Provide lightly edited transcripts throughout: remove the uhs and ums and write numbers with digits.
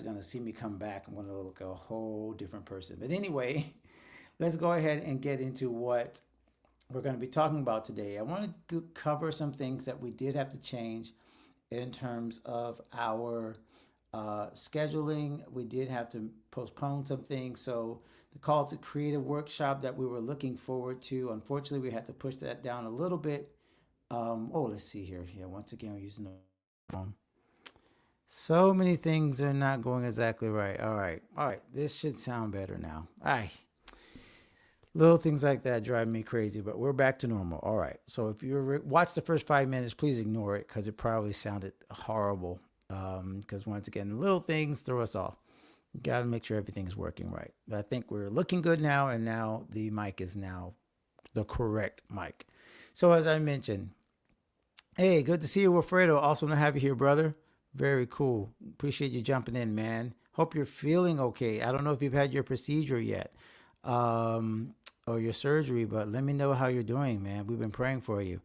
Going to see me come back. I'm going to look a whole different person. But anyway, let's go ahead and get into what we're going to be talking about today. I want to cover some things that we did have to change in terms of our scheduling. We did have to postpone some things. So the call to create a workshop that we were looking forward to, unfortunately, we had to push that down a little bit. Let's see here. Yeah, once again, we're using the phone. So many things are not going exactly right. All right. This should sound better now. Little things like that drive me crazy, but we're back to normal. All right. So if you watch the first 5 minutes, please ignore it because it probably sounded horrible. Because once again, little things throw us off. You got to make sure everything's working right. But I think we're looking good now, and now the mic is now the correct mic. So as I mentioned, hey, good to see you, Wilfredo. Awesome to have you here, brother. Very cool. Appreciate you jumping in, man. Hope you're feeling okay. I don't know if you've had your procedure yet, or your surgery, but let me know how you're doing, man. We've been praying for you.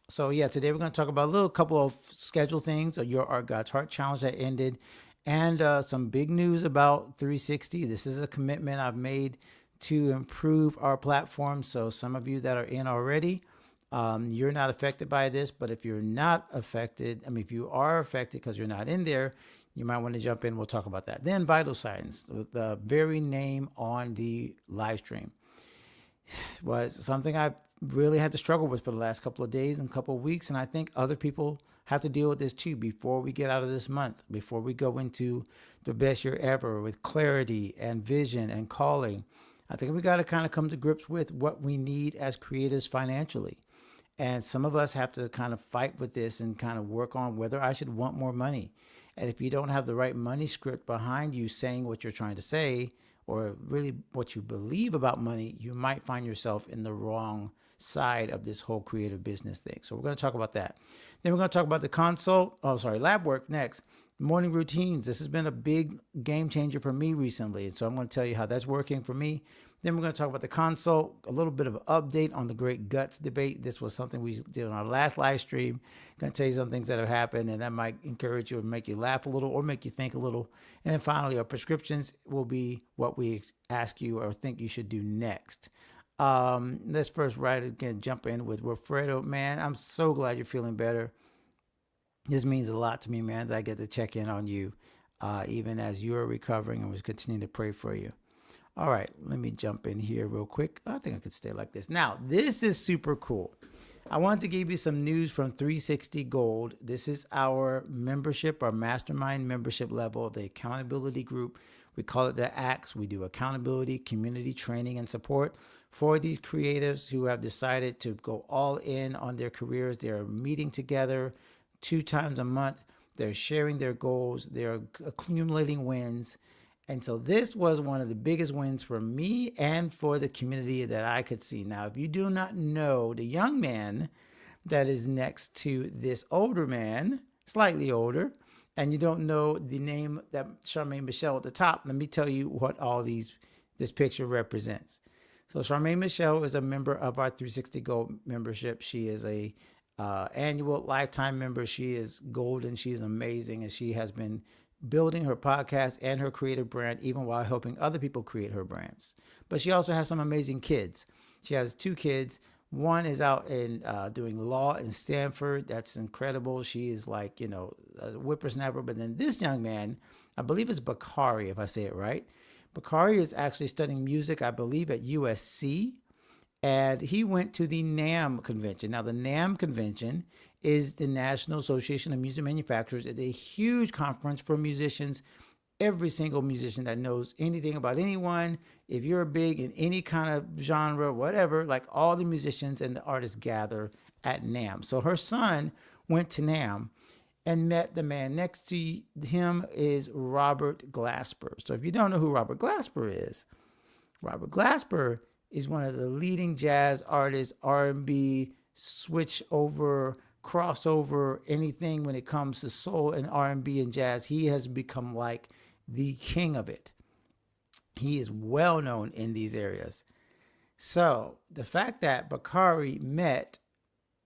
So yeah, today we're going to talk about a little couple of schedule things, your Art God's Heart Challenge that ended, and some big news about 360. This is a commitment I've made to improve our platform. So some of you that are in already, you're not affected by this, but if you're not affected, if you are affected because you're not in there, you might want to jump in. We'll talk about that. Then vital signs, the very name on the live stream, was something I really had to struggle with for the last couple of days and couple of weeks. And I think other people have to deal with this too before we get out of this month, before we go into the best year ever with clarity and vision and calling. I think we got to kind of come to grips with what we need as creatives financially. And some of us have to kind of fight with this and kind of work on whether I should want more money. And if you don't have the right money script behind you saying what you're trying to say, or really what you believe about money, you might find yourself in the wrong side of this whole creative business thing. So we're going to talk about that. Then we're going to talk about the lab work next. Morning routines. This has been a big game changer for me recently. And so I'm going to tell you how that's working for me. Then we're going to talk about the consult, a little bit of an update on the great guts debate. This was something we did on our last live stream. I'm going to tell you some things that have happened, and that might encourage you or make you laugh a little or make you think a little. And then finally, our prescriptions will be what we ask you or think you should do next. Let's first jump in with Wilfredo. Man, I'm so glad you're feeling better. This means a lot to me, man, that I get to check in on you, even as you're recovering, and we're continuing to pray for you. All right, let me jump in here real quick. I think I could stay like this. Now, this is super cool. I wanted to give you some news from 360 Gold. This is our membership, our mastermind membership level, the accountability group. We call it the ACTS. We do accountability, community training, and support for these creatives who have decided to go all in on their careers. They're meeting together 2 times a month. They're sharing their goals. They're accumulating wins. And so this was one of the biggest wins for me and for the community that I could see. Now, if you do not know the young man that is next to this older man, slightly older, and you don't know the name that Charmaine Michelle at the top, let me tell you what this picture represents. So Charmaine Michelle is a member of our 360 Gold membership. She is a annual lifetime member. She is golden. She's amazing, and she has been building her podcast and her creative brand, even while helping other people create her brands. But she also has some amazing kids. She has 2 kids. One is out in doing law in Stanford. That's incredible. She is like, a whippersnapper. But then this young man, I believe it's Bakari, if I say it right. Bakari is actually studying music, I believe, at USC. And he went to the NAMM convention. Now, the NAMM convention is the National Association of Music Manufacturers. It's a huge conference for musicians. Every single musician that knows anything about anyone, if you're big in any kind of genre, whatever, like all the musicians and the artists gather at NAMM. So her son went to NAMM and met the man next to him is Robert Glasper. So if you don't know who Robert Glasper is one of the leading jazz artists, R&B, switch over, crossover, anything when it comes to soul and R&B and jazz. He has become like the king of it. He is well known in these areas. So the fact that Bakari met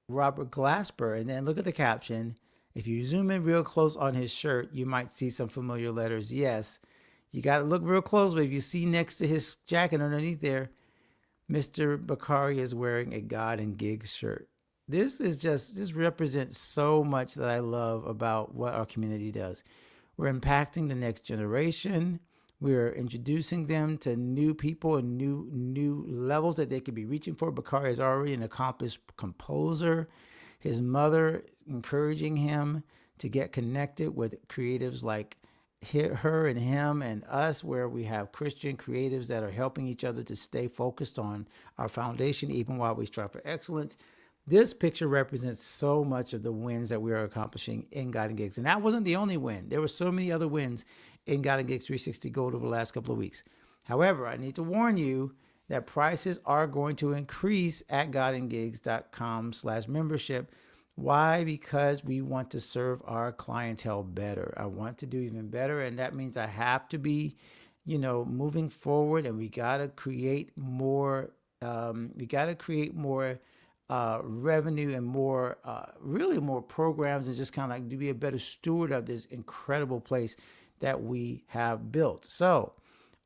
Robert Glasper, and then look at the caption, If you zoom in real close on his shirt, you might see some familiar letters. Yes, you got to look real close, but if you see next to his jacket underneath there, Mr. Bakari is wearing a God and Gigs shirt. This represents so much that I love about what our community does. We're impacting the next generation. We're introducing them to new people and new levels that they could be reaching for. Bakari is already an accomplished composer. His mother encouraging him to get connected with creatives like her and him and us, where we have Christian creatives that are helping each other to stay focused on our foundation, even while we strive for excellence. This picture represents so much of the wins that we are accomplishing in God and Gigs. And that wasn't the only win. There were so many other wins in God and Gigs 360 Gold over the last couple of weeks. However, I need to warn you that prices are going to increase at godandgigs.com/membership. Why? Because we want to serve our clientele better. I want to do even better. And that means I have to be, moving forward, and we got to create more, revenue and really more programs, and just kind of like to be a better steward of this incredible place that we have built. So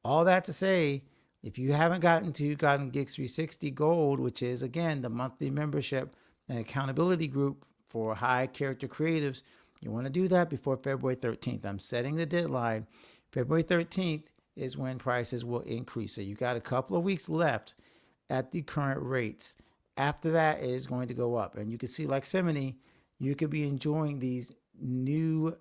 all that to say, if you haven't gotten to God and Gigs 360 Gold, which is again the monthly membership and accountability group for high character creatives, you want to do that before February 13th. I'm setting the deadline. February 13th is when prices will increase. So you got a couple of weeks left at the current rates. After that, it is going to go up. And you can see, like Semini, you could be enjoying these new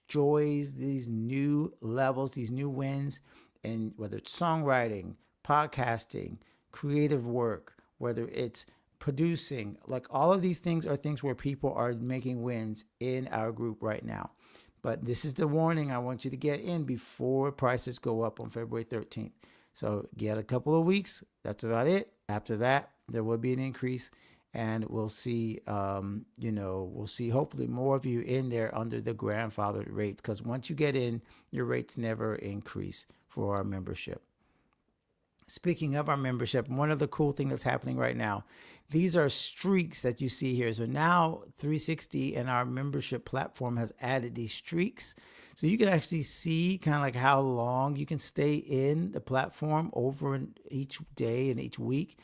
joys, these new levels, these new wins, and whether it's songwriting, podcasting, creative work, whether it's producing, like all of these things are things where people are making wins in our group right now. But this is the warning I want you to get in before prices go up on February 13th. So get a couple of weeks. That's about it. After that, there will be an increase, and we'll see, we'll see hopefully more of you in there under the grandfathered rates, because once you get in, your rates never increase for our membership. Speaking of our membership, one other cool thing that's happening right now, these are streaks that you see here. So now 360 and our membership platform has added these streaks. So you can actually see kind of like how long you can stay in the platform over each day and each week.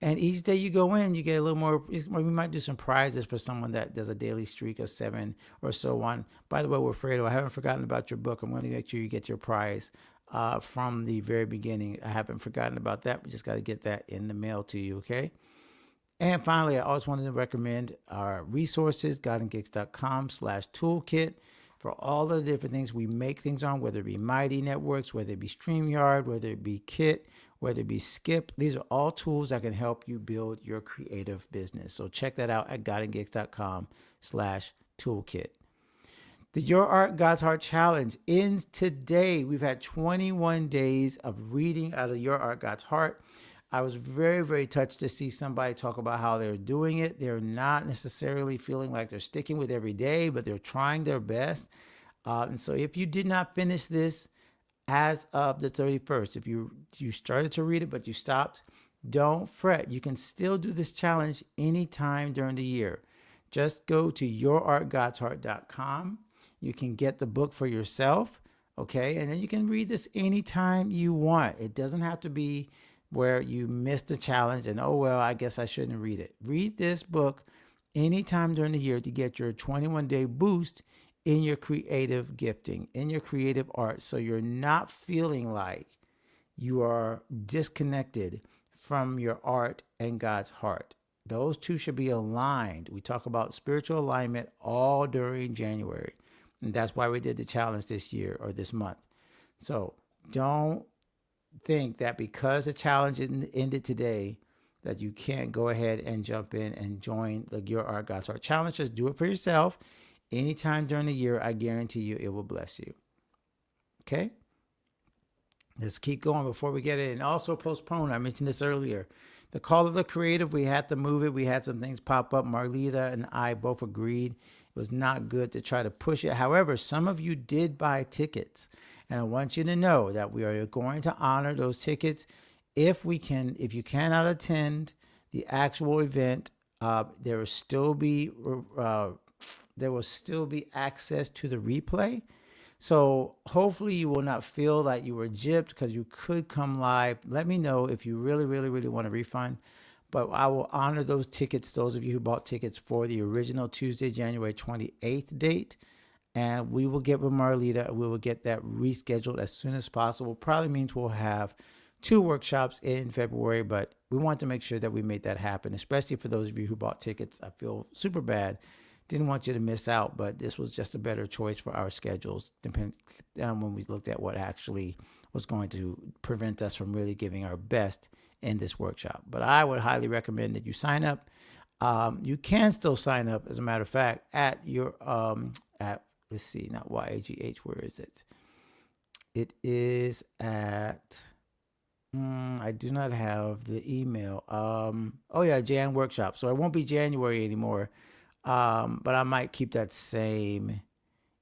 And each day you go in, you get a little more. We might do some prizes for someone that does a daily streak of 7 or so on. By the way, Wilfredo, I haven't forgotten about your book. I'm going to make sure you get your prize from the very beginning. I haven't forgotten about that. We just got to get that in the mail to you, okay? And finally, I always wanted to recommend our resources, godandgigs.com/toolkit, for all the different things we make things on, whether it be Mighty Networks, whether it be StreamYard, whether it be Kit, whether it be Skip. These are all tools that can help you build your creative business. So check that out at godandgigs.com/toolkit. The Your Art, God's Heart Challenge ends today. We've had 21 days of reading out of Your Art, God's Heart. I was very, very touched to see somebody talk about how they're doing it. They're not necessarily feeling like they're sticking with every day, but they're trying their best. And so if you did not finish this as of the 31st, if you started to read it, but you stopped, don't fret. You can still do this challenge anytime during the year. Just go to yourartgodsheart.com. You can get the book for yourself, okay? And then you can read this anytime you want. It doesn't have to be where you missed the challenge and, oh, well, I guess I shouldn't read it. Read this book anytime during the year to get your 21-day boost in your creative gifting, in your creative art, so you're not feeling like you are disconnected from your art and God's heart. Those two should be aligned. We talk about spiritual alignment all during January. And that's why we did the challenge this year or this month. So don't think that because the challenge ended today that you can't go ahead and jump in and join the Your Art, God's Heart Challenge. Just do it for yourself. Anytime during the year, I guarantee you it will bless you. Okay? Let's keep going before we get in. And also postpone, I mentioned this earlier. The Call of the Creative, we had to move it. We had some things pop up. Marlita and I both agreed it was not good to try to push it. However, some of you did buy tickets. And I want you to know that we are going to honor those tickets if we can. If you cannot attend the actual event, there will still be there will still be access to the replay. So hopefully you will not feel that you were gypped, because you could come live. Let me know if you really, really, really want a refund. But I will honor those tickets, those of you who bought tickets for the original Tuesday, January 28th date. And we will get with Marlita, and we will get that rescheduled as soon as possible. Probably means we'll have 2 workshops in February, but we want to make sure that we made that happen, especially for those of you who bought tickets. I feel super bad. Didn't want you to miss out, but this was just a better choice for our schedules, depending on when we looked at what actually was going to prevent us from really giving our best in this workshop. But I would highly recommend that you sign up. You can still sign up, as a matter of fact, at your let's see, not YAGH, where is it? It is at, I do not have the email. Oh yeah, Jan Workshop. So it won't be January anymore. But I might keep that same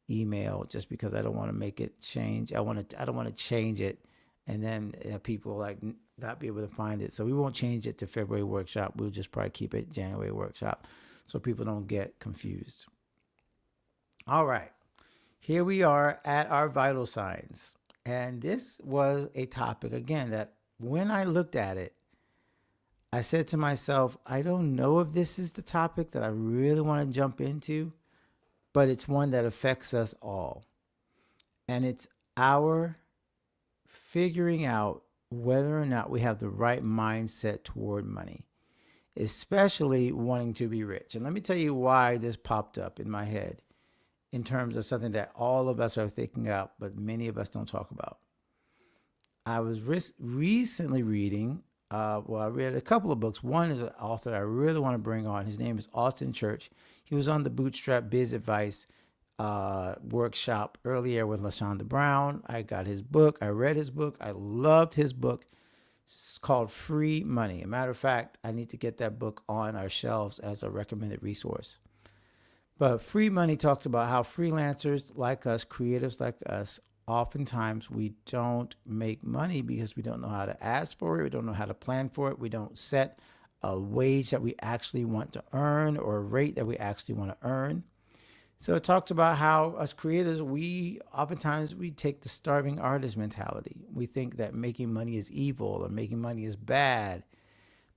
email, just because I don't want to make it change. I don't want to change it, and then people like not be able to find it. So we won't change it to February workshop. We'll just probably keep it January workshop, so people don't get confused. All right, here we are at our vital signs, and this was a topic again that when I looked at it, I said to myself, I don't know if this is the topic that I really want to jump into, but it's one that affects us all. And it's our figuring out whether or not we have the right mindset toward money, especially wanting to be rich. And let me tell you why this popped up in my head in terms of something that all of us are thinking about, but many of us don't talk about. I was recently reading, I read a couple of books. One is an author I really want to bring on. His name is Austin Church. He was on the Bootstrap Biz Advice workshop earlier with LaShonda Brown. I got his book. I read his book. I loved his book. It's called Free Money. As a matter of fact, I need to get that book on our shelves as a recommended resource. But Free Money talks about how freelancers like us, creatives like us, oftentimes we don't make money because we don't know how to ask for it. We don't know how to plan for it. We don't set a wage that we actually want to earn, or a rate that we actually want to earn. So it talks about how us creators, we take the starving artist mentality. We think that making money is evil or making money is bad.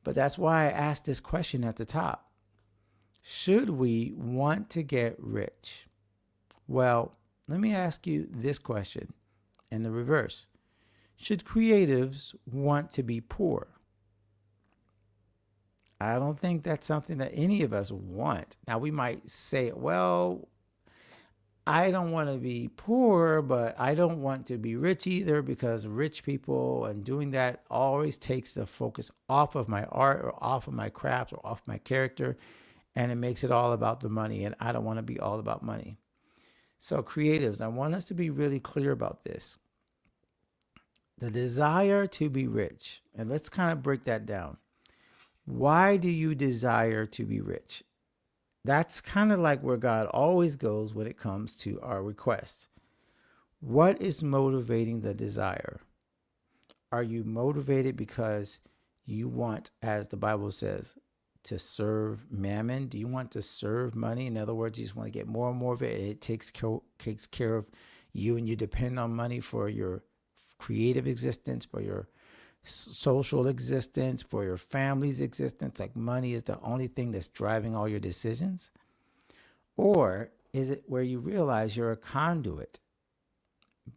But that's why I asked this question at the top. Should we want to get rich? Well, let me ask you this question in the reverse. Should creatives want to be poor? I don't think that's something that any of us want. Now, we might say, well, I don't want to be poor, but I don't want to be rich either, because rich people and doing that always takes the focus off of my art or off of my craft or off my character, and it makes it all about the money, and I don't want to be all about money. So creatives, I want us to be really clear about this. The desire to be rich, and let's kind of break that down. Why do you desire to be rich? That's kind of like where God always goes when it comes to our requests. What is motivating the desire? Are you motivated because you want, as the Bible says, to serve mammon? Do you want to serve money? In other words, you just want to get more and more of it. It takes care of you, and you depend on money for your creative existence, for your social existence, for your family's existence. Like money is the only thing that's driving all your decisions? Or is it where you realize you're a conduit?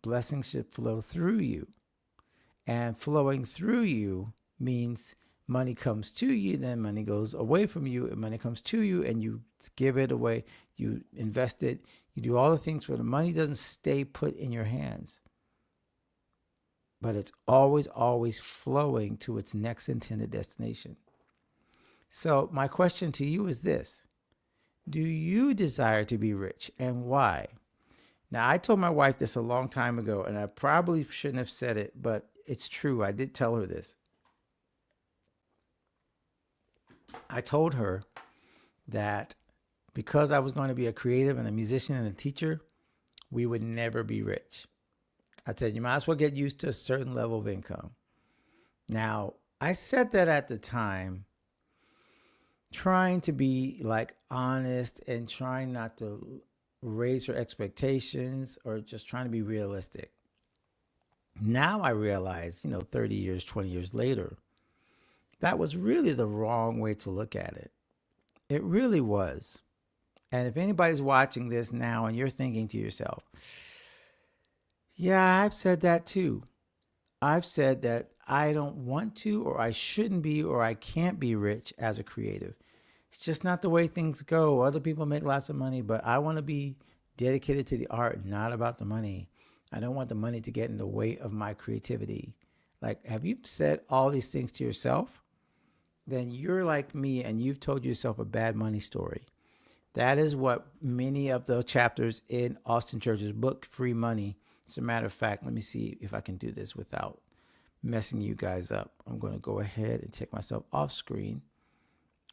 Blessings should flow through you. And flowing through you means money comes to you, then money goes away from you, and money comes to you, and you give it away, you invest it, you do all the things where the money doesn't stay put in your hands, but it's always, always flowing to its next intended destination. So my question to you is this. Do you desire to be rich, and why? Now, I told my wife this a long time ago, and I probably shouldn't have said it, but it's true. I did tell her this. I told her that because I was going to be a creative and a musician and a teacher, we would never be rich. I said, you might as well get used to a certain level of income. Now, I said that at the time, trying to be like honest and trying not to raise her expectations or just trying to be realistic. Now I realize, 30 years, 20 years later, that was really the wrong way to look at it. It really was. And if anybody's watching this now and you're thinking to yourself, yeah, I've said that too. I've said that I don't want to, or I shouldn't be, or I can't be rich as a creative. It's just not the way things go. Other people make lots of money, but I want to be dedicated to the art, not about the money. I don't want the money to get in the way of my creativity. Like, have you said all these things to yourself? Then you're like me and you've told yourself a bad money story. That is what many of the chapters in Austin Church's book, Free Money. As a matter of fact, let me see if I can do this without messing you guys up. I'm going to go ahead and take myself off screen.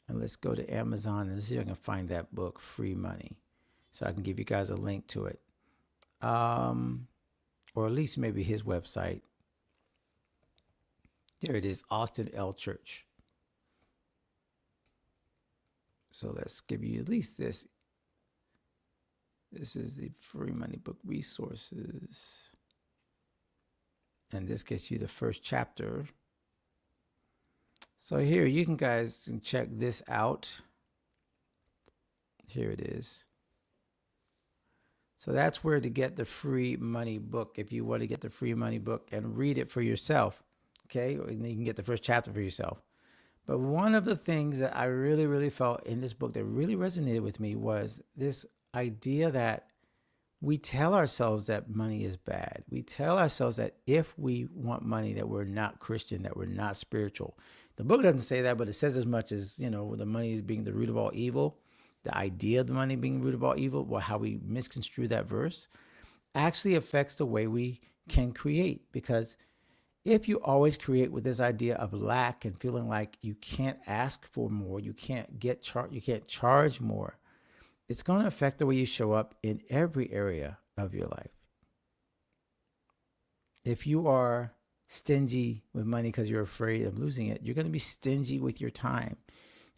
And let's go to Amazon and see if I can find that book, Free Money. So I can give you guys a link to it. Or at least maybe his website. There it is, Austin L. Church. So let's give you at least this. This is the Free Money Book Resources. And this gets you the first chapter. So here, you guys can check this out. Here it is. So that's where to get the Free Money book if you want to get the Free Money book and read it for yourself. Okay, and then you can get the first chapter for yourself. But one of the things that I really, really felt in this book that really resonated with me was this idea that we tell ourselves that money is bad. We tell ourselves that if we want money, that we're not Christian, that we're not spiritual. The book doesn't say that, but it says as much as, the money is being the root of all evil. The idea of the money being the root of all evil, well, how we misconstrue that verse, actually affects the way we can create. Because if you always create with this idea of lack and feeling like you can't ask for more, you can't you can't charge more, it's going to affect the way you show up in every area of your life. If you are stingy with money because you're afraid of losing it, you're going to be stingy with your time.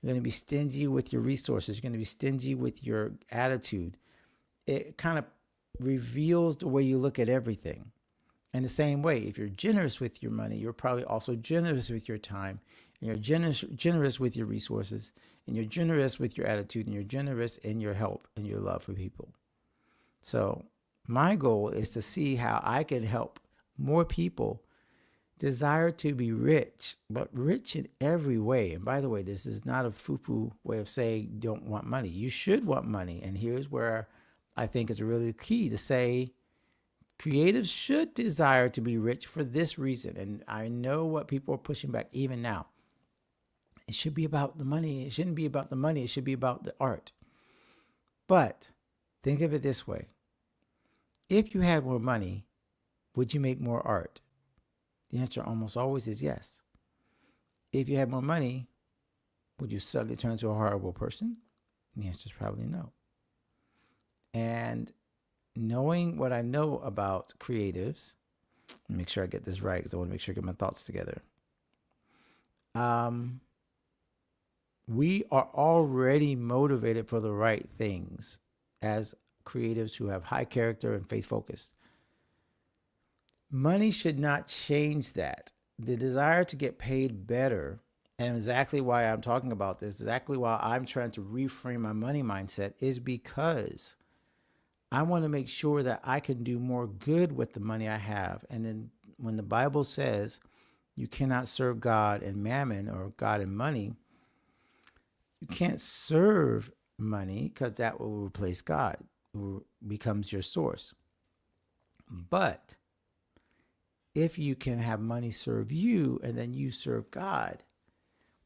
You're going to be stingy with your resources. You're going to be stingy with your attitude. It kind of reveals the way you look at everything. In the same way, if you're generous with your money, you're probably also generous with your time, and you're generous with your resources, and you're generous with your attitude, and you're generous in your help and your love for people. So my goal is to see how I can help more people desire to be rich, but rich in every way. And by the way, this is not a foo-foo way of saying don't want money. You should want money. And here's where I think it's really key to say, creatives should desire to be rich for this reason. And I know what people are pushing back even now. It should be about the money. It shouldn't be about the money. It should be about the art. But think of it this way. If you had more money, would you make more art? The answer almost always is yes. If you had more money, would you suddenly turn into a horrible person? The answer is probably no. And knowing what I know about creatives, make sure I get this right because I want to make sure I get my thoughts together. We are already motivated for the right things as creatives who have high character and faith focus. Money should not change that. The desire to get paid better, and exactly why I'm talking about this, exactly why I'm trying to reframe my money mindset, is because I want to make sure that I can do more good with the money I have. And then when the Bible says you cannot serve God and mammon, or God and money, you can't serve money because that will replace God, who becomes your source. But if you can have money serve you and then you serve God,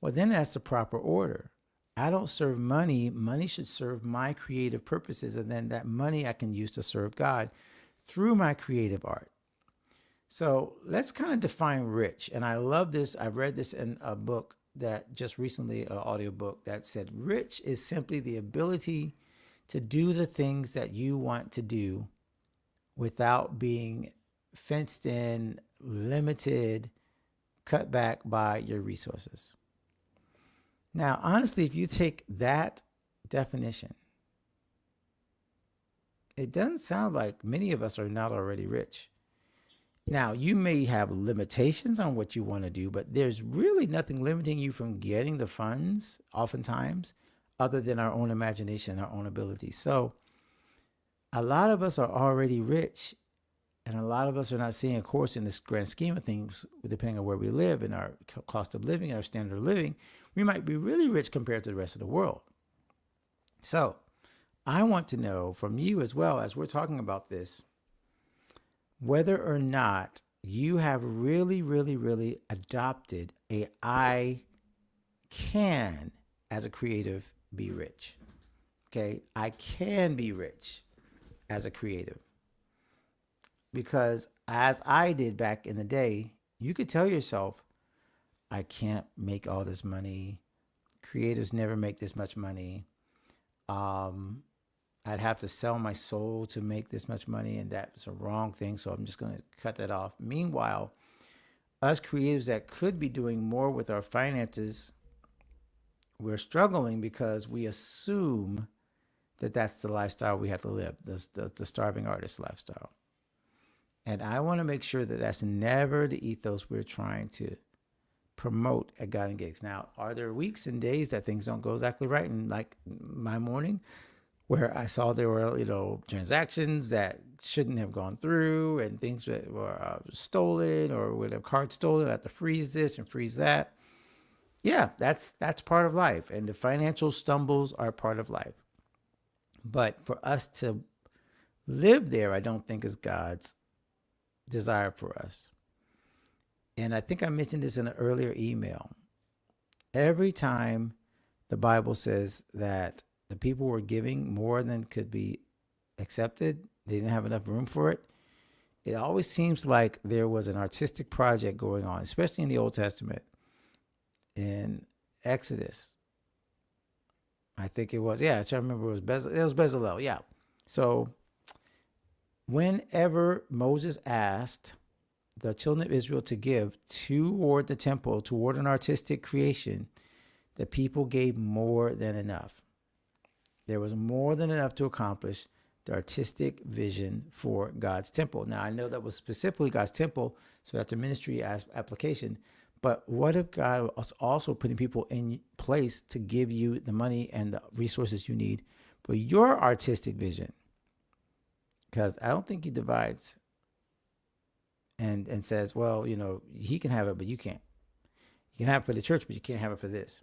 well, then that's the proper order. I don't serve money. Money should serve my creative purposes. And then that money I can use to serve God through my creative art. So let's kind of define rich. And I love this. I read this in a book that just recently, an audiobook that said, rich is simply the ability to do the things that you want to do without being fenced in, limited, cut back by your resources. Now, honestly, if you take that definition, it doesn't sound like many of us are not already rich. Now, you may have limitations on what you want to do, but there's really nothing limiting you from getting the funds, oftentimes, other than our own imagination, our own ability. So, a lot of us are already rich, and a lot of us are not seeing, of course, in this grand scheme of things, depending on where we live and our cost of living, our standard of living, we might be really rich compared to the rest of the world. So, I want to know from you as well, as we're talking about this, whether or not you have really, really, really adopted a I can, as a creative, be rich. Okay, I can be rich as a creative. Because as I did back in the day, you could tell yourself, I can't make all this money. Creatives never make this much money. I'd have to sell my soul to make this much money, and that's a wrong thing. So I'm just going to cut that off. Meanwhile, us creatives that could be doing more with our finances, we're struggling because we assume that that's the lifestyle we have to live, the starving artist lifestyle. And I want to make sure that that's never the ethos we're trying to promote at God and Gigs. Now, are there weeks and days that things don't go exactly right? And like my morning, where I saw there were, transactions that shouldn't have gone through, and things that were stolen, or with a card stolen, I have to freeze this and freeze that. Yeah, that's part of life, and the financial stumbles are part of life. But for us to live there, I don't think is God's desire for us. And I think I mentioned this in an earlier email. Every time the Bible says that the people were giving more than could be accepted, they didn't have enough room for it, it always seems like there was an artistic project going on, especially in the Old Testament. In Exodus, I think it was, I try to remember, it was Bezalel, yeah. So whenever Moses asked the children of Israel to give toward the temple, toward an artistic creation, the people gave more than enough. There was more than enough to accomplish the artistic vision for God's temple. Now, I know that was specifically God's temple, so that's a ministry application. But what if God was also putting people in place to give you the money and the resources you need for your artistic vision? Because I don't think he divides and says, well, he can have it, but you can't. You can have it for the church, but you can't have it for this.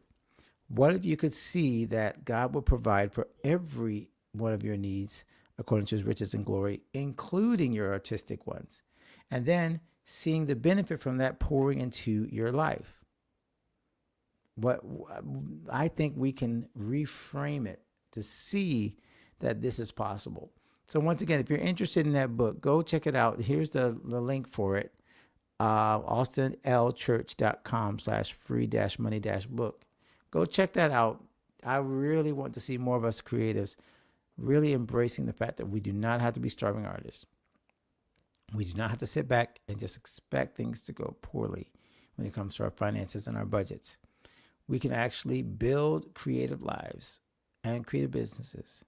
What if you could see that God will provide for every one of your needs according to his riches and glory, including your artistic ones, and then seeing the benefit from that pouring into your life? What I think we can reframe it to see that this is possible. So once again, if you're interested in that book, go check it out. Here's the link for it. austinlchurch.com/free-money-book. Go check that out. I really want to see more of us creatives really embracing the fact that we do not have to be starving artists. We do not have to sit back and just expect things to go poorly when it comes to our finances and our budgets. We can actually build creative lives and creative businesses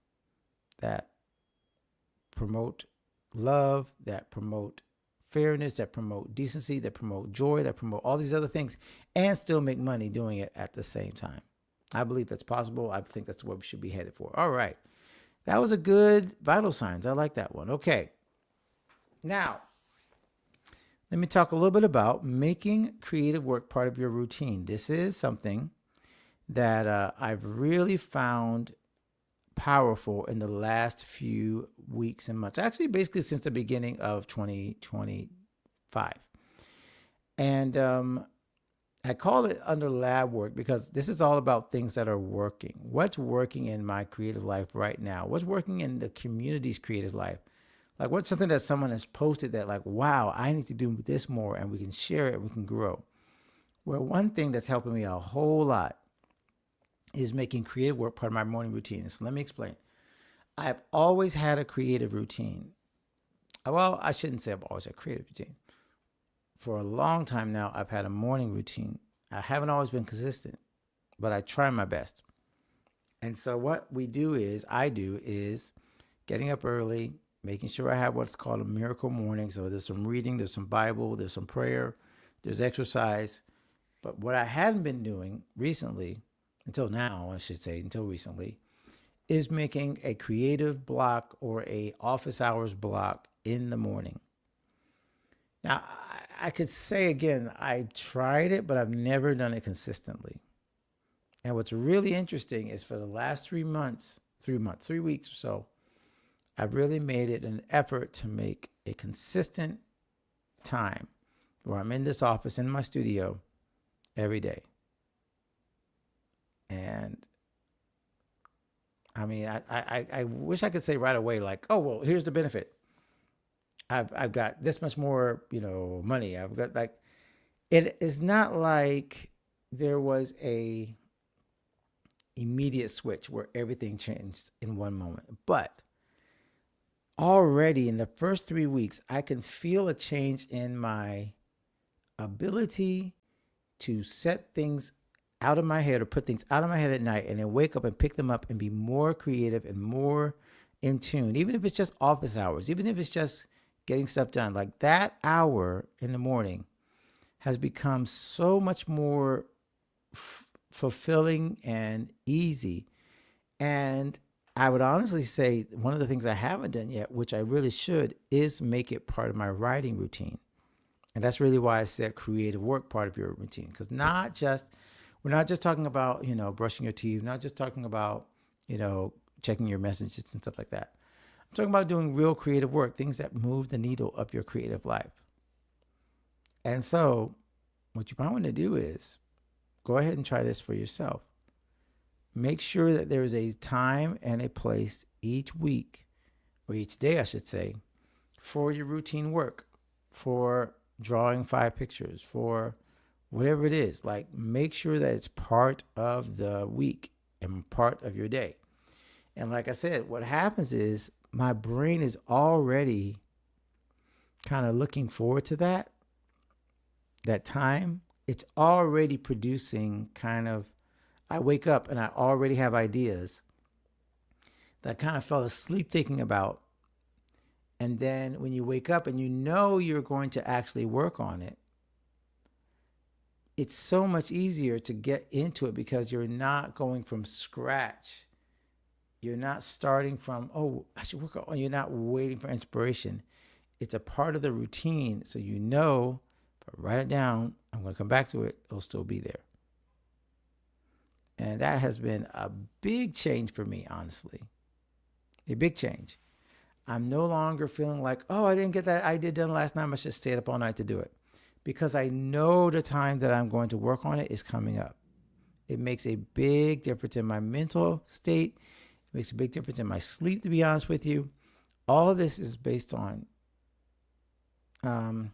that promote love, that promote fairness, that promote decency, that promote joy, that promote all these other things, and still make money doing it at the same time. I believe that's possible. I think that's what we should be headed for. All right. That was a good vital signs. I like that one. Okay. Now, let me talk a little bit about making creative work part of your routine. This is something that I've really found powerful in the last few weeks and months, actually basically since the beginning of 2025. And I call it under lab work because this is all about things that are working. What's working in my creative life right now? What's working in the community's creative life? Like, what's something that someone has posted that, like, wow, I need to do this more, and we can share it, we can grow. Well, one thing that's helping me a whole lot is making creative work part of my morning routine. So let me explain. I've always had a creative routine. Well, I shouldn't say I've always had a creative routine. For a long time now, I've had a morning routine. I haven't always been consistent. but I try my best. And so what I do is getting up early, making sure I have what's called a miracle morning. So there's some reading, there's some Bible, there's some prayer, there's exercise. But what I hadn't been doing recently, until now, I should say, until recently, is making a creative block or a office hours block in the morning. Now, I could say again, I've tried it, but I've never done it consistently. And what's really interesting is for the last 3 weeks or so, I've really made it an effort to make a consistent time where I'm in this office, in my studio, every day. And I mean, I wish I could say right away, like, oh, well, here's the benefit. I've got this much more, money. I've got it is not like there was a immediate switch where everything changed in one moment. But already in the first 3 weeks, I can feel a change in my ability to set things out of my head or put things out of my head at night and then wake up and pick them up and be more creative and more in tune, even if it's just office hours, even if it's just getting stuff done. Like that hour in the morning has become so much more fulfilling and easy. And I would honestly say one of the things I haven't done yet, which I really should, is make it part of my writing routine. And that's really why I said creative work part of your routine. Because we're not just talking about, brushing your teeth, not just talking about, checking your messages and stuff like that. I'm talking about doing real creative work, things that move the needle of your creative life. And so what you might want to do is go ahead and try this for yourself. Make sure that there is a time and a place each week, or each day, I should say, for your routine work, for drawing 5 pictures, for whatever it is. Like, make sure that it's part of the week and part of your day. And like I said, what happens is my brain is already kind of looking forward to that time. It's already producing I wake up and I already have ideas that I kind of fell asleep thinking about. And then when you wake up and you're going to actually work on it, it's so much easier to get into it because you're not going from scratch. You're not starting from, oh, I should work on. You're not waiting for inspiration. It's a part of the routine. So if I write it down, I'm going to come back to it, it'll still be there. And that has been a big change for me, honestly. A big change. I'm no longer feeling like, oh, I didn't get that idea done last night. I should stay up all night to do it. Because I know the time that I'm going to work on it is coming up. It makes a big difference in my mental state. It makes a big difference in my sleep, to be honest with you. All of this is based on, I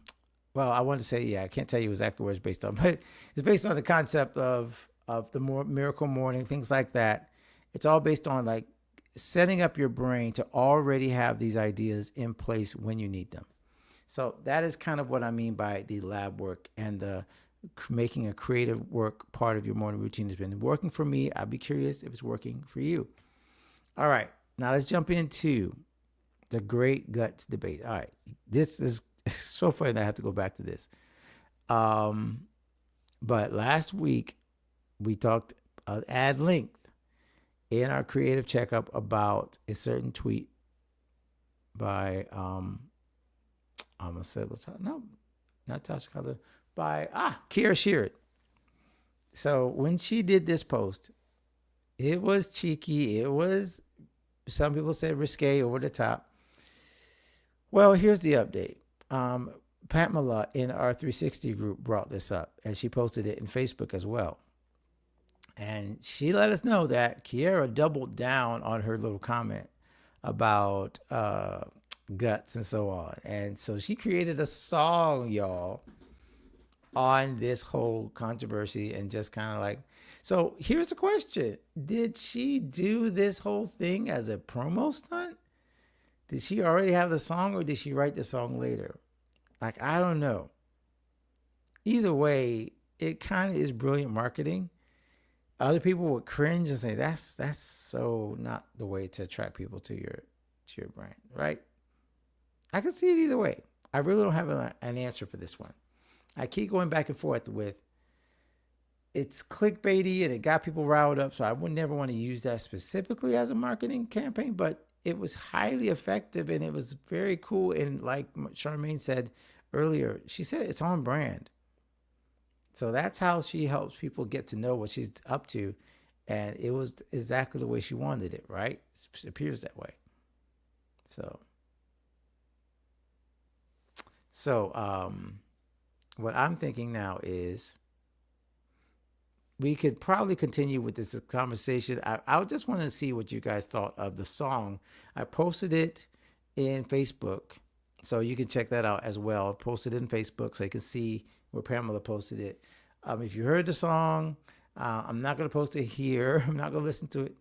wanted to say, I can't tell you exactly what it's based on, but it's based on the concept of the miracle morning, things like that. It's all based on like setting up your brain to already have these ideas in place when you need them. So that is kind of what I mean by the lab work and the making a creative work part of your morning routine has been working for me. I'd be curious if it's working for you. All right, now let's jump into the great guts debate. All right, this is so funny that I have to go back to this. But last week we talked at length in our creative checkup about a certain tweet by I almost said not Tasha Color, by Kiera Sheard. So when she did this post, it was cheeky. It was, some people said risque, over the top. Well, here's the update. Pamela in our 360 group brought this up, and she posted it in Facebook as well. And she let us know that Kiera doubled down on her little comment about guts and so on. And so she created a song, y'all, on this whole controversy and just kind of like, so here's the question. Did she do this whole thing as a promo stunt? Did she already have the song or did she write the song later? Like, I don't know. Either way, it kind of is brilliant marketing. Other people would cringe and say, that's so not the way to attract people to your brand, right? I can see it either way. I really don't have an answer for this one. I keep going back and forth with it's clickbaity and it got people riled up. So I would never want to use that specifically as a marketing campaign, but it was highly effective and it was very cool. And like Charmaine said earlier, she said it's on brand. So that's how she helps people get to know what she's up to. And it was exactly the way she wanted it, right? It appears that way. So what I'm thinking now is we could probably continue with this conversation. I just want to see what you guys thought of the song. I posted it in Facebook, so you can check that out as well. I posted it in Facebook so you can see where Pamela posted it. If you heard the song, I'm not going to post it here. I'm not going to listen to it.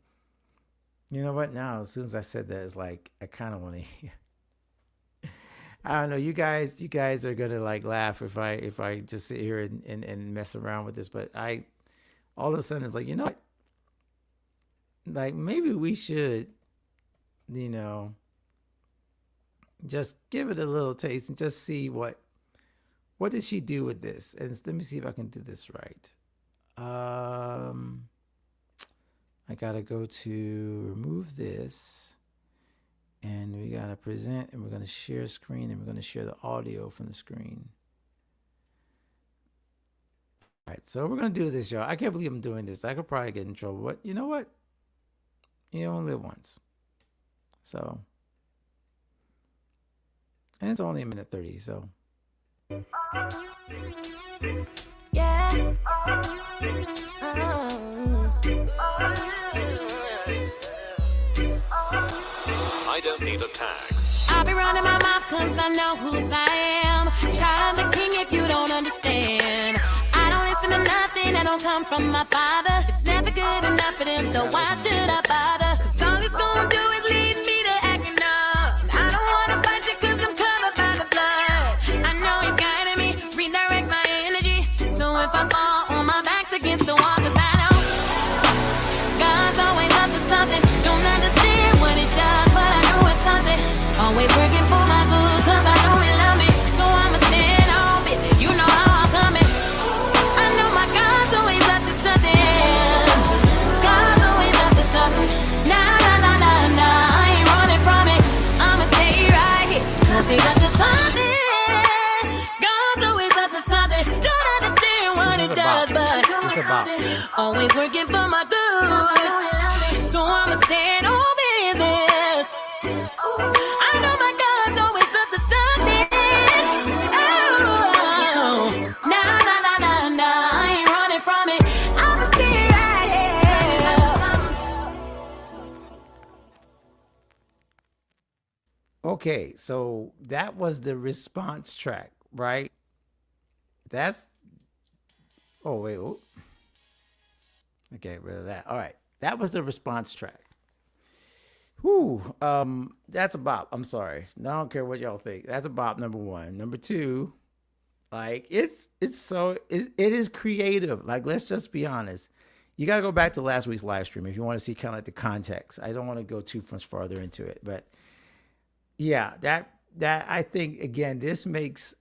You know what? Now, as soon as I said that, it's like I kind of want to hear. I don't know. You guys are gonna like laugh if I just sit here and mess around with this, but all of a sudden it's like, you know what? Like maybe we should, just give it a little taste and just see what did she do with this? And let me see if I can do this right. I gotta go to remove this, and we gotta present, and we're gonna share screen, and we're gonna share the audio from the screen. All right, so we're gonna do this, y'all. I can't believe I'm doing this. I could probably get in trouble, but you know what? You only live once. So, and it's only a minute 30, so. Yeah. I don't need a tag. I'll be running my mouth cause I know whose I am. Child of the king if you don't understand. I don't listen to nothing that don't come from my father. It's never good enough for them, so why should I bother? Cause all it's gonna do is lead me to acting up. And I don't wanna fight you cause I'm covered by the blood. I know he's guiding me, redirect my energy. So if I fall on my back's against the wall, cause I know God's always up to something. Don't understand what it does, but I know it's something. Always working for my good, cause I know he love me. So I'ma stand on it, you know how I'm coming. I know my God's always up to something. God's always up to something. Nah, I ain't running from it. I'ma stay right here, cause he's up to something. God's always up to something. Don't understand what it does, but I know it's something. Always working for my good, so I'ma stand on business. I know my God's always up to something. Oh, nah, I ain't running from it. I'ma stay right here. Okay, so that was the response track, right? Oh, wait. Oh. Okay, rid of that. All right. That was the response track. Whew. That's a bop. I'm sorry. I don't care what y'all think. That's a bop, number one. Number two, like it is creative. Like, let's just be honest. You got to go back to last week's live stream if you want to see kind of like the context. I don't want to go too much farther into it, but yeah, that I think again, this makes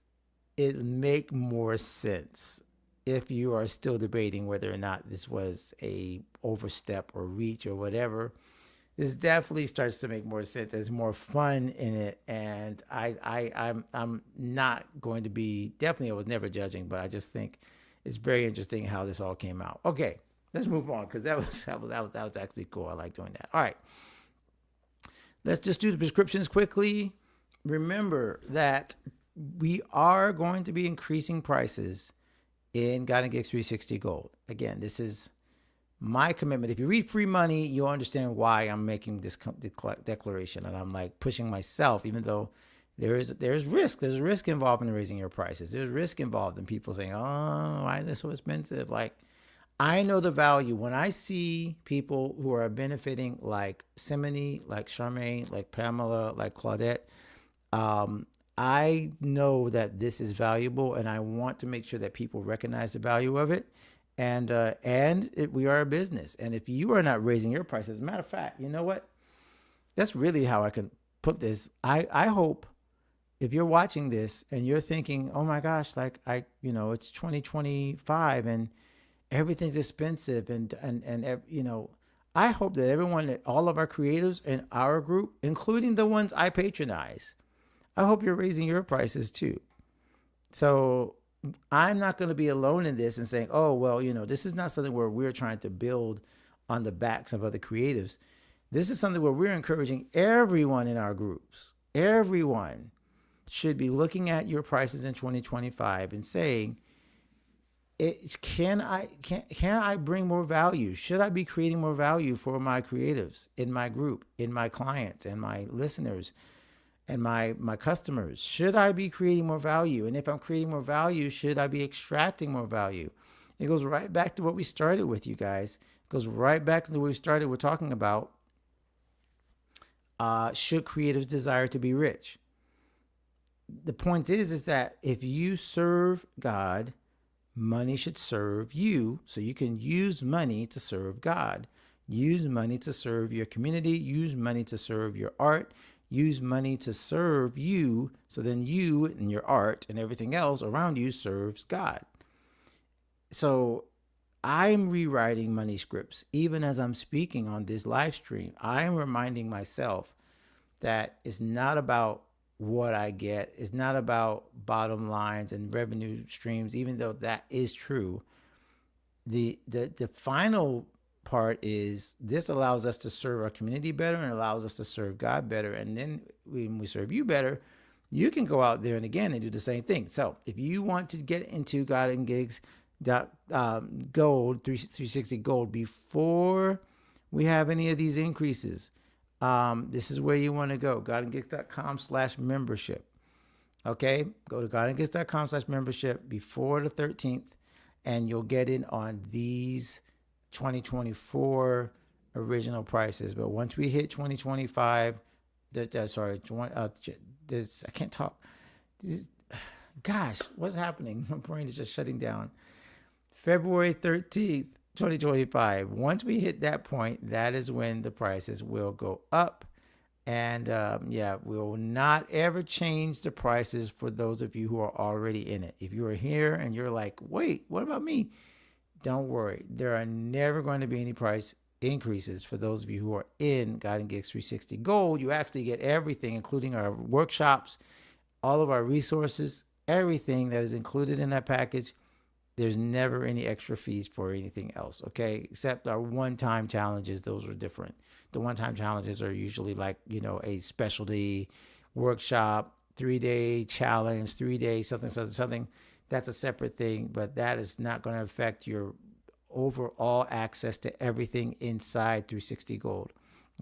it make more sense if you are still debating whether or not this was a overstep or reach or whatever. This definitely starts to make more sense. There's more fun in it, and I'm not going to be, definitely I was never judging, but I just think it's very interesting how this all came out. Okay, let's move on because that was actually cool. I like doing that. All right, let's just do the prescriptions quickly. Remember that we are going to be increasing prices in Guiding Gigs 360 Gold. Again, this is my commitment. If you read Free Money, you'll understand why I'm making this declaration, and I'm like pushing myself, even though there's risk. There's risk involved in raising your prices. There's risk involved in people saying, "Oh, why is this so expensive?" Like, I know the value when I see people who are benefiting, like Simone, like Charmaine, like Pamela, like Claudette. I know that this is valuable, and I want to make sure that people recognize the value of it. We are a business. And if you are not raising your prices, as a matter of fact, you know what? That's really how I can put this. I hope if you're watching this and you're thinking, oh my gosh, like it's 2025 and everything's expensive I hope that all of our creators in our group, including the ones I patronize, I hope you're raising your prices too. So I'm not going to be alone in this and saying, oh, well, this is not something where we're trying to build on the backs of other creatives. This is something where we're encouraging everyone in our groups. Everyone should be looking at your prices in 2025 and saying, can I bring more value? Should I be creating more value for my creatives in my group, in my clients and my listeners and my customers? Should I be creating more value? And if I'm creating more value, should I be extracting more value? It goes right back to what we started with, you guys. It goes right back to what we started with talking about. Should creatives desire to be rich? The point is that if you serve God, money should serve you, so you can use money to serve God. Use money to serve your community. Use money to serve your art. Use money to serve you, so then you and your art and everything else around you serves God. So I'm rewriting money scripts even as I'm speaking on this live stream. I am reminding myself that it's not about what I get. It's not about bottom lines and revenue streams, even though that is true. The final part is this allows us to serve our community better and allows us to serve God better. And then when we serve you better, you can go out there and do the same thing. So if you want to get into God and Gigs Gold, 360 Gold, before we have any of these increases, this is where you want to go. godandgigs.com/membership. Okay, go to godandgigs.com/membership before the 13th, and you'll get in on these 2024 original prices. But once we hit 2025, I can't talk. Gosh, what's happening? My brain is just shutting down. February 13th, 2025. Once we hit that point, that is when the prices will go up. And we will not ever change the prices for those of you who are already in it. If you are here and you're like, wait, what about me? Don't worry. There are never going to be any price increases for those of you who are in God and Gigs 360 Gold. You actually get everything, including our workshops, all of our resources, everything that is included in that package. There's never any extra fees for anything else, okay? Except our one-time challenges. Those are different. The one-time challenges are usually like, a specialty workshop, 3-day challenge, 3-day something. That's a separate thing, but that is not going to affect your overall access to everything inside 360 Gold,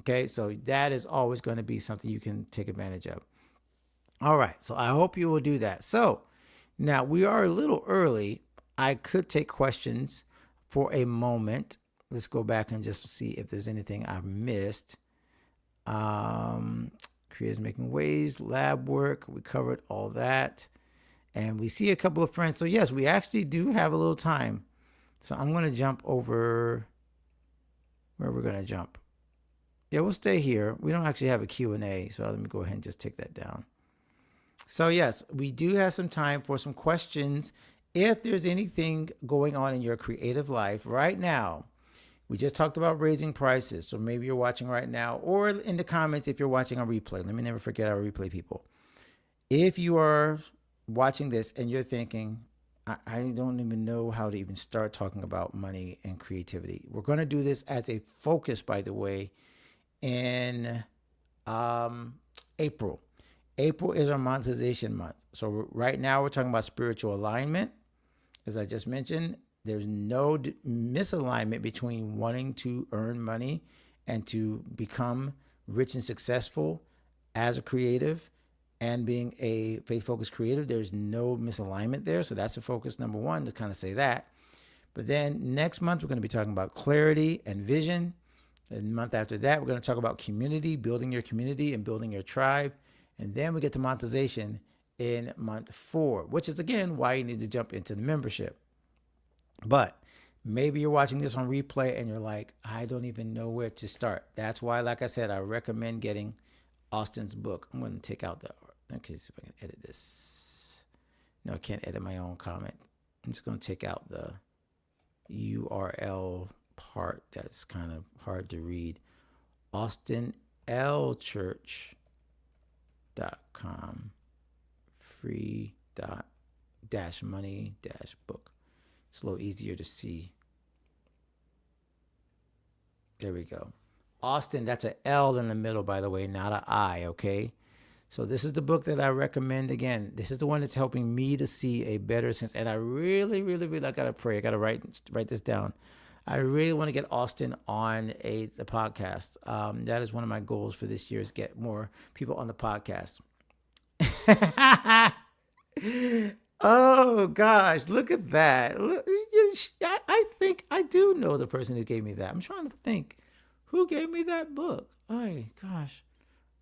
okay? So that is always going to be something you can take advantage of. All right, so I hope you will do that. So now we are a little early. I could take questions for a moment. Let's go back and just see if there's anything I've missed. Creators making waves, lab work. We covered all that. And we see a couple of friends. So yes, we actually do have a little time. So I'm going to jump over where we're going to jump. Yeah, we'll stay here. We don't actually have a Q&A. So let me go ahead and just take that down. So yes, we do have some time for some questions. If there's anything going on in your creative life right now, we just talked about raising prices. So maybe you're watching right now, or in the comments if you're watching on replay. Let me never forget our replay people. If you are watching this and you're thinking, I don't even know how to even start talking about money and creativity. We're going to do this as a focus, by the way, in April. April is our monetization month. So right now we're talking about spiritual alignment. As I just mentioned, there's no misalignment between wanting to earn money and to become rich and successful as a creative and being a faith-focused creative. There's no misalignment there. So that's a focus number one, to kind of say that. But then next month, we're going to be talking about clarity and vision. And the month after that, we're going to talk about community, building your community and building your tribe. And then we get to monetization in month 4, which is, again, why you need to jump into the membership. But Maybe you're watching this on replay and you're like, I don't even know where to start. That's why, like I said, I recommend getting Austin's book. I'm going to take out the, okay, see if I can edit this. No, I can't edit my own comment. I'm just going to take out the URL part that's kind of hard to read. austinlchurch.com free dash money dash book. It's a little easier to see. There we go. Austin, that's an L in the middle, by the way, not an I, okay? So this is the book that I recommend. Again, this is the one that's helping me to see a better sense. And I really, I got to pray. I got to write this down. I really want to get Austin on the podcast. That is one of my goals for this year, is get more people on the podcast. Oh, gosh, look at that. I think I do know the person who gave me that. I'm trying to think. Who gave me that book? Oh, gosh.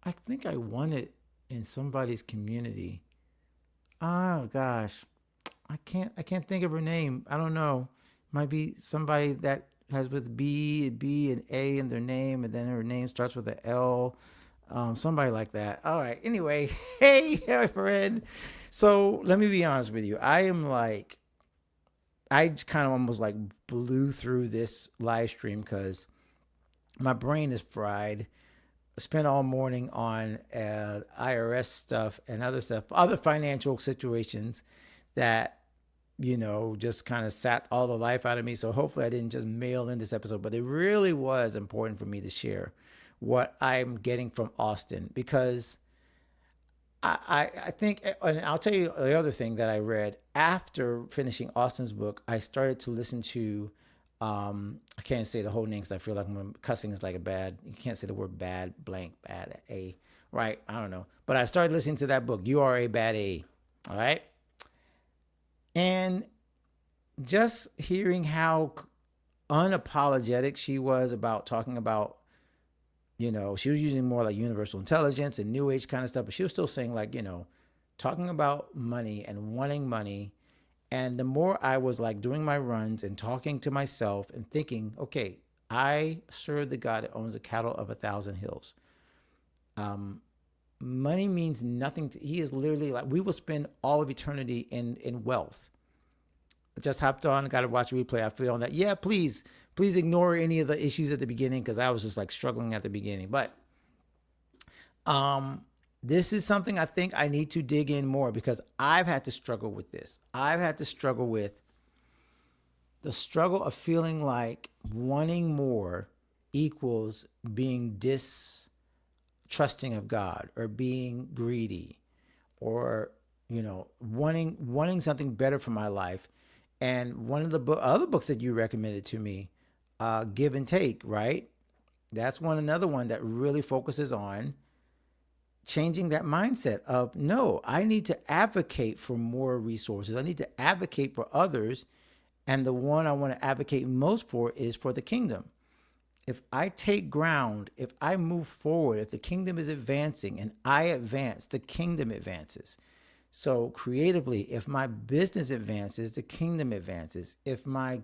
I think I won it in somebody's community. Oh, gosh. I can't think of her name. I don't know. Might be somebody that has with B and A in their name, and then her name starts with an L. Somebody like that. All right. Anyway, hey, friend. So let me be honest with you. I kind of almost like blew through this live stream because my brain is fried. I spent all morning on IRS stuff and other stuff, other financial situations that, just kind of sat all the life out of me. So hopefully I didn't just mail in this episode, but it really was important for me to share what I'm getting from Austin, because I think, and I'll tell you the other thing that I read after finishing Austin's book. I started to listen to, I can't say the whole name because I feel like cussing is like you can't say the word bad, blank, bad, A, right? I don't know. But I started listening to that book, You Are a Bad A, all right? And just hearing how unapologetic she was about talking about, she was using more like universal intelligence and new age kind of stuff, but she was still saying like, talking about money and wanting money. And the more I was like doing my runs and talking to myself and thinking, okay, I serve the God that owns the cattle of 1,000 hills. Money means nothing he is literally like, we will spend all of eternity in wealth. I just hopped on, got to watch a replay. I feel on that. Yeah, please ignore any of the issues at the beginning, because I was just like struggling at the beginning. But this is something I think I need to dig in more, because I've had to struggle with this. I've had to struggle with the struggle of feeling like wanting more equals being distrusting of God, or being greedy, or wanting something better for my life. And one of the other books that you recommended to me, Give and Take, right? That's another one that really focuses on changing that mindset of, no, I need to advocate for more resources. I need to advocate for others. And the one I want to advocate most for is for the kingdom. If I take ground, if I move forward, if the kingdom is advancing and I advance, the kingdom advances. So creatively, if my business advances, the kingdom advances. If my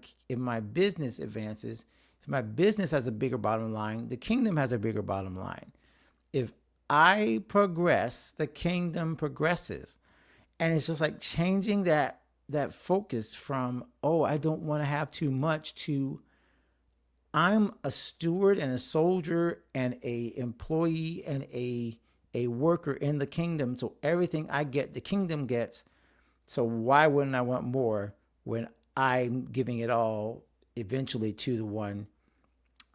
business advances, if my business has a bigger bottom line, the kingdom has a bigger bottom line. If I progress, the kingdom progresses. And it's just like changing that focus from, I don't want to have too much, to I'm a steward and a soldier and a employee and a worker in the kingdom. So everything I get, the kingdom gets. So why wouldn't I want more when I'm giving it all eventually to the one?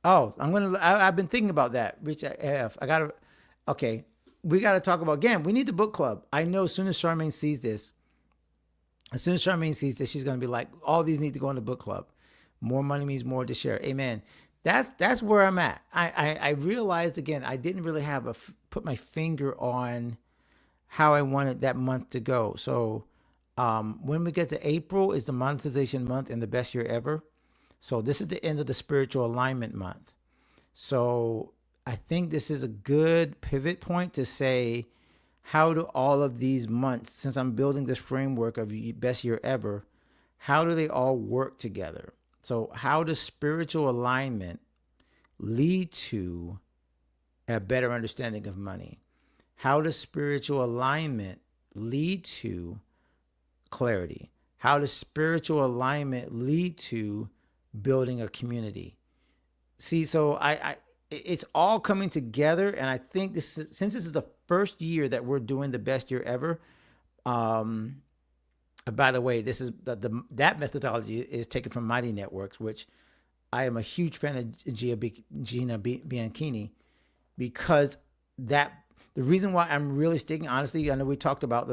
I've been thinking about that. Rich AF. Okay. We got to talk about, again, we need the book club. I know as soon as Charmaine sees this, she's going to be like, all these need to go in the book club. More money means more to share. Amen. That's where I'm at. I realized, again, I didn't really have put my finger on how I wanted that month to go. So when we get to April is the monetization month and the best year ever. So this is the end of the spiritual alignment month. So I think this is a good pivot point to say, how do all of these months, since I'm building this framework of best year ever, how do they all work together? So how does spiritual alignment lead to a better understanding of money? How does spiritual alignment lead to clarity? How does spiritual alignment lead to building a community? See, so it's all coming together, and I think since this is the first year that we're doing the best year ever. By the way, this is that methodology is taken from Mighty Networks, which I am a huge fan of Gina Bianchini, because the reason why I'm really sticking, honestly, I know we talked about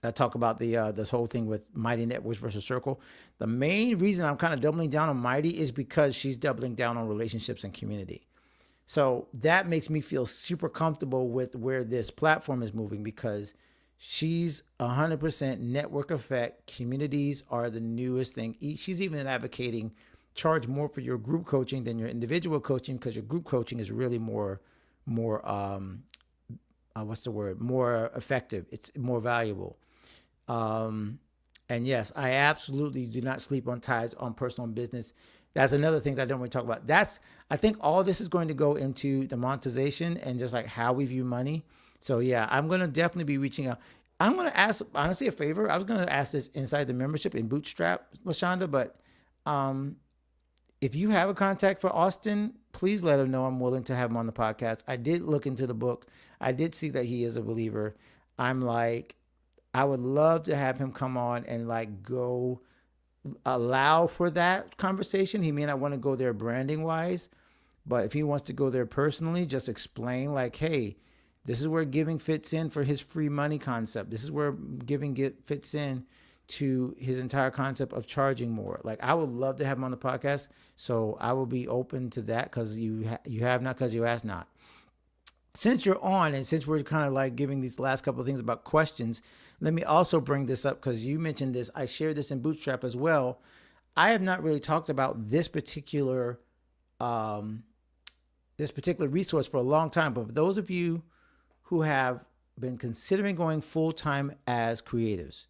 this whole thing with Mighty Networks versus Circle. The main reason I'm kind of doubling down on Mighty is because she's doubling down on relationships and community. So that makes me feel super comfortable with where this platform is moving, because she's 100% network effect. Communities are the newest thing. She's even advocating charge more for your group coaching than your individual coaching, because your group coaching is really more effective. It's more valuable. And yes, I absolutely do not sleep on ties on personal and business. That's another thing that I don't really talk about. I think all this is going to go into the monetization and just like how we view money. So yeah, I'm going to definitely be reaching out. I'm going to ask, honestly, a favor. I was going to ask this inside the membership in Bootstrap, LaShonda, but if you have a contact for Austin, please let him know. I'm willing to have him on the podcast. I did look into the book. I did see that he is a believer. I would love to have him come on and allow for that conversation. He may not want to go there branding wise, but if he wants to go there personally, just explain hey, this is where giving fits in for his free money concept. This is where giving fits in to his entire concept of charging more. I would love to have him on the podcast. So I will be open to that, because you have not, because you ask not. Since you're on, and since we're kind of giving these last couple of things about questions, let me also bring this up, because you mentioned this. I shared this in Bootstrap as well. I have not really talked about this particular resource for a long time. But for those of you who have been considering going full-time as creatives,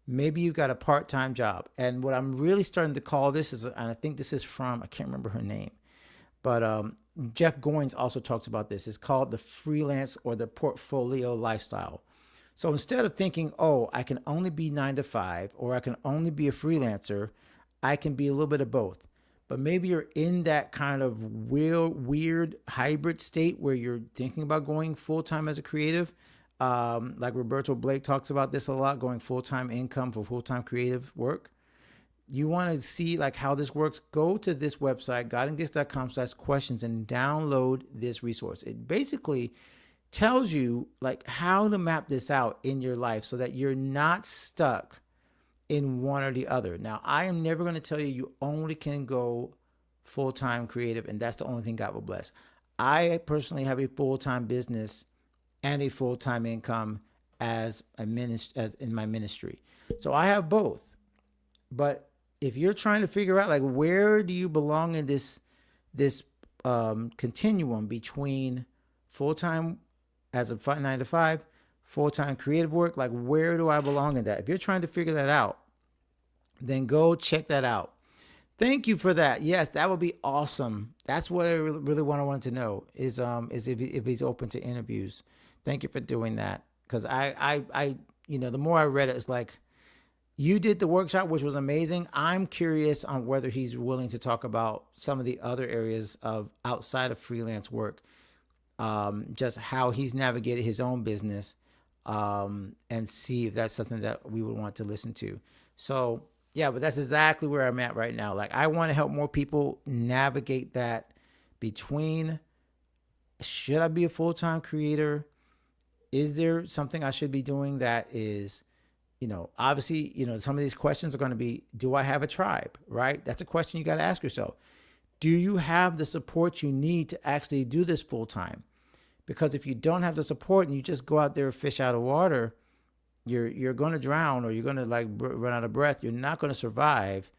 maybe you've got a part-time job. And what I'm really starting to call this is, and I think this is from, I can't remember her name, but Jeff Goins also talks about this. It's called the freelance or the portfolio lifestyle. So instead of thinking, oh, I can only be 9 to 5, or I can only be a freelancer, I can be a little bit of both. But maybe you're in that kind of weird hybrid state where you're thinking about going full-time as a creative. Like Roberto Blake talks about this a lot, going full-time income for full-time creative work. You want to see how this works, go to this website, godandgifts.com/questions, and download this resource. It basically tells you how to map this out in your life so that you're not stuck in one or the other. Now, I am never going to tell you only can go full-time creative and that's the only thing God will bless. I personally have a full-time business and a full-time income as in my ministry. So I have both. But if you're trying to figure out where do you belong in this continuum between full-time as a 9 to 5, full-time creative work, where do I belong in that? If you're trying to figure that out, then go check that out. Thank you for that. Yes, that would be awesome. That's what I really wanted to know is if he's open to interviews. Thank you for doing that. Because I the more I read it, it's you did the workshop, which was amazing. I'm curious on whether he's willing to talk about some of the other areas of outside of freelance work, just how he's navigated his own business, and see if that's something that we would want to listen to. So yeah, but that's exactly where I'm at right now. I want to help more people navigate that between, should I be a full-time creator? Is there something I should be doing that is, obviously, some of these questions are going to be, do I have a tribe, right? That's a question you got to ask yourself. Do you have the support you need to actually do this full-time? Because if you don't have the support and you just go out there and fish out of water, you're going to drown, or you're going to run out of breath. You're not going to survive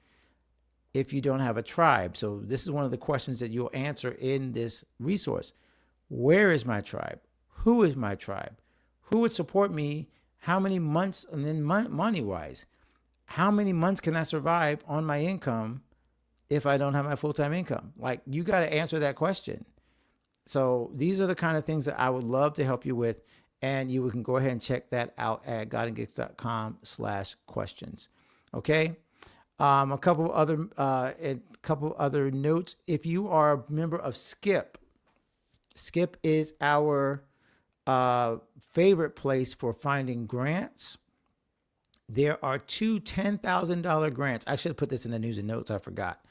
if you don't have a tribe. So this is one of the questions that you'll answer in this resource. Where is my tribe? Who is my tribe? Who would support me? How many months? And then money-wise, how many months can I survive on my income if I don't have my full-time income? Like, you got to answer that question. So these are the kind of things that I would love to help you with. And you can go ahead and check that out at godandgigs.com/questions. Okay. A couple other notes. If you are a member of Skip is our favorite place for finding grants. There are two $10,000 grants. I should have put this in the news and notes. I forgot.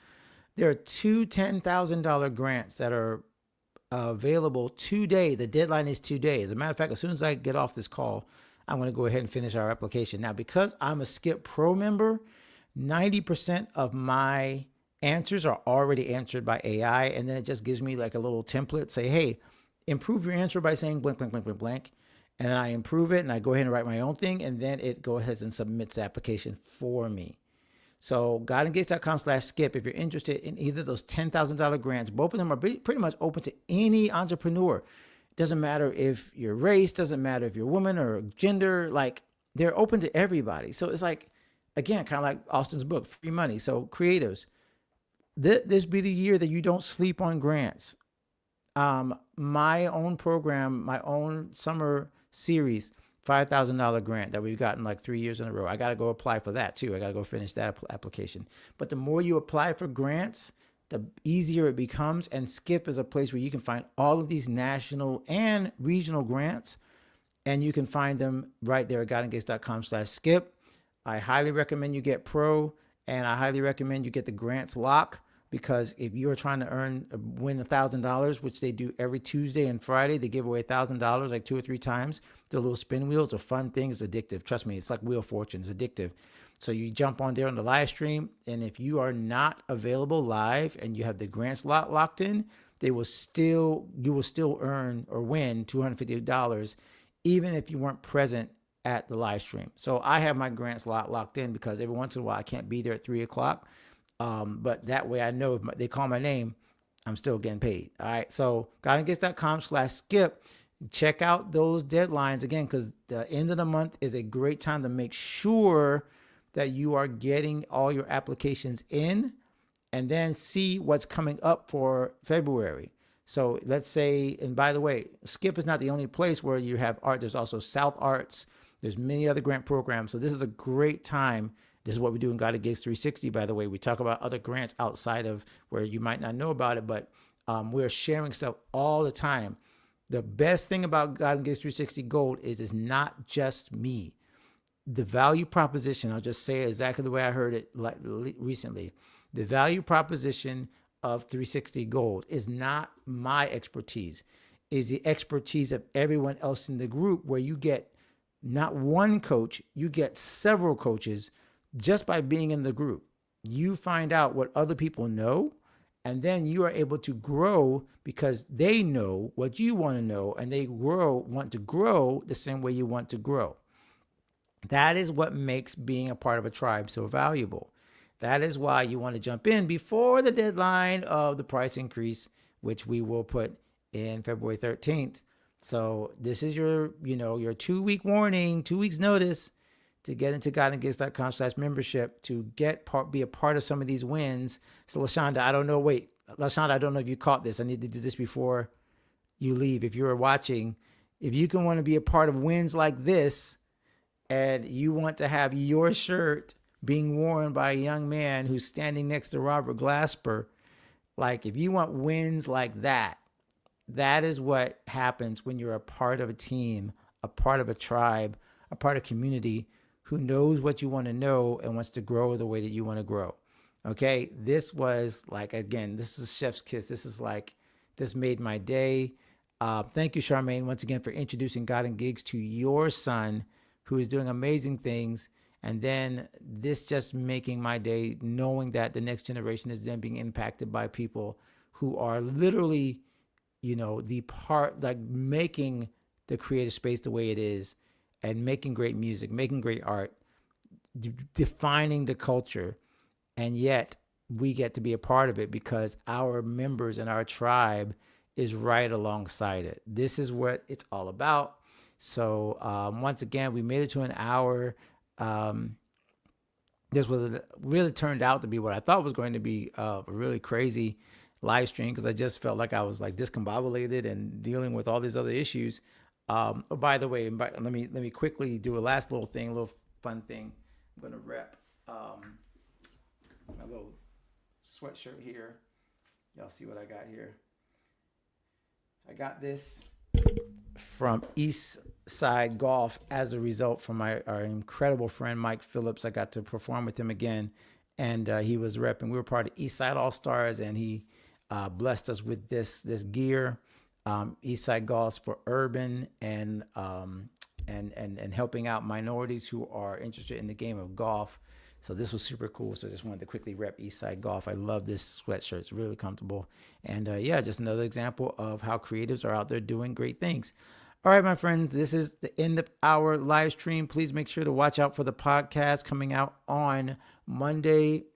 There are two $10,000 grants that are available today. The deadline is today. As a matter of fact, as soon as I get off this call, I'm going to go ahead and finish our application. Now, because I'm a Skip Pro member, 90% of my answers are already answered by AI. And then it just gives me like a little template, say, hey, improve your answer by saying blank, blank, blank, blank, blank. And then I improve it and I go ahead and write my own thing. And then it goes ahead and submits the application for me. So godandgigs.com/skip, if you're interested in either of those $10,000 grants, both of them are pretty much open to any entrepreneur. Doesn't matter if you're race, doesn't matter if you're a woman or gender, like they're open to everybody. So it's like, again, kind of like Austin's book, Free Money. So creatives, this be the year that you don't sleep on grants. My own program, my own summer series, $5,000 grant that we've gotten like 3 years in a row. I got to go apply for that too. I got to go finish that application. But the more you apply for grants, the easier it becomes. And Skip is a place where you can find all of these national and regional grants. And you can find them right there at godandgigs.com/skip. I highly recommend you get Pro, and I highly recommend you get the grants lock, because if you're trying to win $1,000, which they do every Tuesday and Friday, they give away $1,000 like 2 or 3 times. The little spin wheels are fun things, addictive. Trust me, it's like Wheel of Fortune, it's addictive. So you jump on there on the live stream, and if you are not available live and you have the grants locked in, you will still earn or win $250, even if you weren't present at the live stream. So I have my grants locked in because every once in a while I can't be there at 3:00. But that way I know if they call my name, I'm still getting paid. All right. So godandgigs.com/skip. Check out those deadlines again, because the end of the month is a great time to make sure that you are getting all your applications in, and then see what's coming up for February. So let's say, and by the way, Skip is not the only place where you have art. There's also South Arts. There's many other grant programs. So this is a great time. This is what we do in God and Gigs 360, by the way. We talk about other grants outside of where you might not know about it, but we're sharing stuff all the time. The best thing about God and Gigs 360 Gold is it's not just me. The value proposition, I'll just say it exactly the way I heard it recently. The value proposition of 360 Gold is not my expertise, is the expertise of everyone else in the group, where you get not one coach, you get several coaches just by being in the group. You find out what other people know, and then you are able to grow because they know what you want to know, and they want to grow the same way you want to grow. That is what makes being a part of a tribe so valuable. That is why you want to jump in before the deadline of the price increase, which we will put in February 13th. So this is your 2-week warning, 2 weeks notice to get into godandgigs.com/membership to be a part of some of these wins. So LaShonda, I don't know if you caught this. I need to do this before you leave. If you're watching, if you can want to be a part of wins like this, and you want to have your shirt being worn by a young man who's standing next to Robert Glasper, like if you want wins like that, that is what happens when you're a part of a team, a part of a tribe, a part of a community who knows what you want to know and wants to grow the way that you want to grow. Okay. This was like, again, this is chef's kiss. This made my day. Thank you, Charmaine, once again for introducing God and Gigs to your son, who is doing amazing things. And then this just making my day, knowing that the next generation is then being impacted by people who are literally, making the creative space the way it is, and making great music, making great art, defining the culture. And yet we get to be a part of it because our members and our tribe is right alongside it. This is what it's all about. So once again, we made it to an hour. this was really turned out to be what I thought was going to be a really crazy live stream, because I just felt like I was like discombobulated and dealing with all these other issues. Oh, by the way, let me quickly do a last little thing, a little fun thing. I'm gonna rep my little sweatshirt here. Y'all see what I got here? I got this from East Side Golf as a result from our incredible friend Mike Phillips. I got to perform with him again, and he was repping. We were part of East Side All Stars, and he blessed us with this gear. East Side Golf for urban and helping out minorities who are interested in the game of golf. So this was super cool. So I just wanted to quickly rep East Side Golf. I love this sweatshirt. It's really comfortable. And yeah, just another example of how creatives are out there doing great things. All right, my friends, this is the end of our live stream. Please make sure to watch out for the podcast coming out on Monday.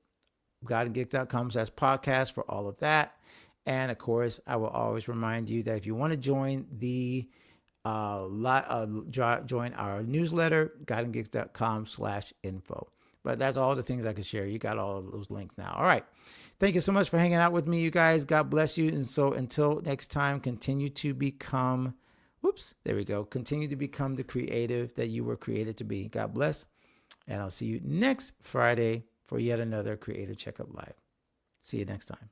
godandgeeks.com/podcast for all of that. And of course, I will always remind you that if you want to join the join our newsletter, godandgeeks.com/info. But that's all the things I can share. You got all of those links now. All right. Thank you so much for hanging out with me, you guys. God bless you. And so until next time, continue to become, continue to become the creative that you were created to be. God bless. And I'll see you next Friday for yet another Creative Checkup Live. See you next time.